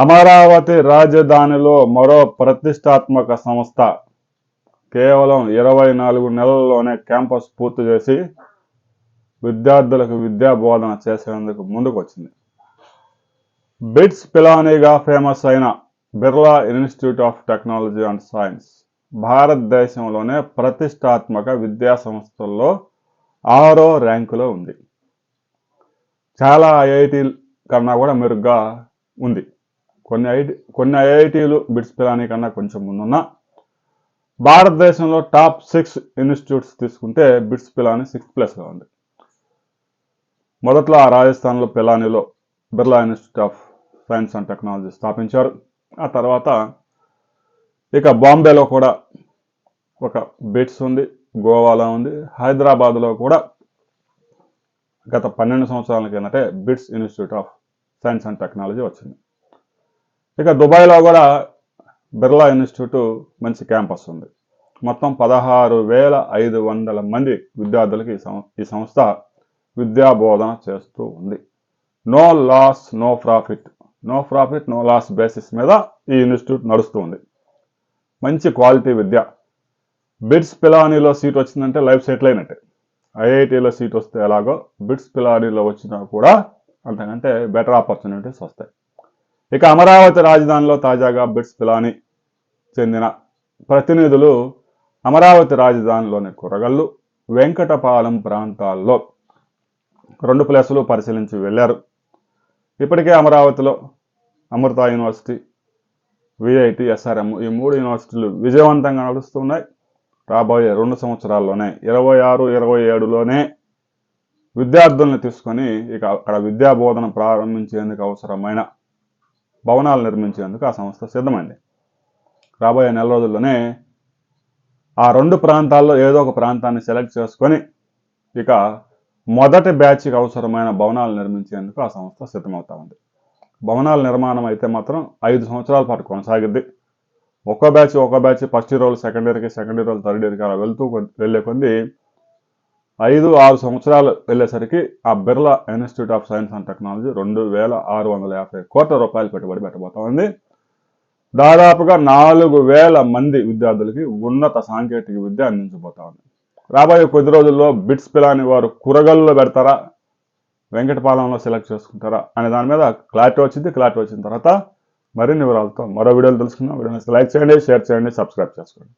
అమరావతి రాజధానిలో మరో ప్రతిష్టాత్మక సంస్థ కేవలం 24 నెలల్లోనే క్యాంపస్ పూర్తి చేసి విద్యార్థులకు విద్యా బోధన చేసేందుకు ముందుకు వచ్చింది. బిట్స్ పిలానీగా ఫేమస్ అయిన Birla institute of technology and science భారతదేశంలోనే ప్రతిష్టాత్మక విద్యా సంస్థల్లో 6వ ర్యాంకులో ఉంది. చాలా ఐఐటి కన్నా కూడా మెరుగ్గా ఉంది. కొన్ని ఐఐటీలు బిట్స్ పిలానీ కన్నా కొంచెం ముందున్న భారతదేశంలో టాప్ 6 ఇన్స్టిట్యూట్స్ తీసుకుంటే బిట్స్ పిలానీ 6th ప్లేస్లో ఉంది. మొదట్లో రాజస్థాన్లో పిలానీలో Birla institute of science and technology స్థాపించారు. ఆ తర్వాత ఇక బాంబేలో కూడా ఒక బిట్స్ ఉంది, గోవాలో ఉంది, హైదరాబాద్లో కూడా గత 12 సంవత్సరాల కిందటే bits institute of science and technology వచ్చింది. ఇక దుబాయ్లో కూడా బిర్లా ఇన్స్టిట్యూట్ మంచి క్యాంపస్ ఉంది. మొత్తం 16,500 మంది విద్యార్థులకి ఈ సంస్థ విద్యా బోధన చేస్తూ ఉంది. No loss no profit no loss basis మీద ఈ ఇన్స్టిట్యూట్ నడుస్తూ ఉంది. మంచి క్వాలిటీ విద్య. బిట్స్ పిలానీలో సీట్ వచ్చిందంటే లైఫ్ సెటిల్ అయినట్టే. ఐఐటీలో సీట్ వస్తే ఎలాగో బిట్స్ పిలానీలో వచ్చినా కూడా అంతకంటే బెటర్ ఆపర్చునిటీస్ వస్తాయి. ఇక అమరావతి రాజధానిలో తాజాగా బిట్స్ పిలానీ చెందిన ప్రతినిధులు అమరావతి రాజధానిలోని కొరగల్లు, వెంకటపాలెం ప్రాంతాల్లో 2 ప్లేసులు పరిశీలించి వెళ్ళారు. ఇప్పటికే అమరావతిలో అమృత యూనివర్సిటీ, విఐటి, ఎస్ఆర్ఎం ఈ 3 యూనివర్సిటీలు విజయవంతంగా నడుస్తున్నాయి. రాబోయే 2 సంవత్సరాల్లోనే 26, 27లోనే విద్యార్థులను తీసుకొని ఇక అక్కడ విద్యా బోధన ప్రారంభించేందుకు అవసరమైన భవనాలు నిర్మించేందుకు ఆ సంస్థ సిద్ధమైంది. రాబోయే నెల రోజుల్లోనే ఆ 2 ప్రాంతాల్లో ఏదో ఒక ప్రాంతాన్ని సెలెక్ట్ చేసుకొని ఇక మొదటి బ్యాచ్కి అవసరమైన భవనాలు నిర్మించేందుకు ఆ సంస్థ సిద్ధమవుతా ఉంది. భవనాల నిర్మాణం అయితే మాత్రం 5 సంవత్సరాల పాటు కొనసాగిద్ది. ఒక బ్యాచ్ ఫస్ట్ ఇయర్ వాళ్ళు సెకండ్ ఇయర్కి, సెకండ్ ఇయర్ వాళ్ళు థర్డ్ ఇయర్కి అలా వెళ్ళే కొద్ది 5-6 సంవత్సరాలు వెళ్ళేసరికి ఆ Birla institute of science and technology 2,650 కోట్ల రూపాయలు పెట్టుబడి పెట్టబోతా ఉంది. దాదాపుగా 4,000 మంది విద్యార్థులకి ఉన్నత సాంకేతిక విద్య అందించబోతా ఉంది. రాబోయే కొద్ది రోజుల్లో బిట్స్ పిలానీ వారు కురగల్లో పెడతారా, వెంకటపాలెంలో సెలెక్ట్ చేసుకుంటారా అనే దాని మీద క్లారిటీ వచ్చింది. క్లారిటీ వచ్చిన తర్వాత మరిన్ని వివరాలతో మరో వీడియోలు తెలుసుకుందాం. వీడియోని లైక్ చేయండి, షేర్ చేయండి, సబ్స్క్రైబ్ చేసుకోండి.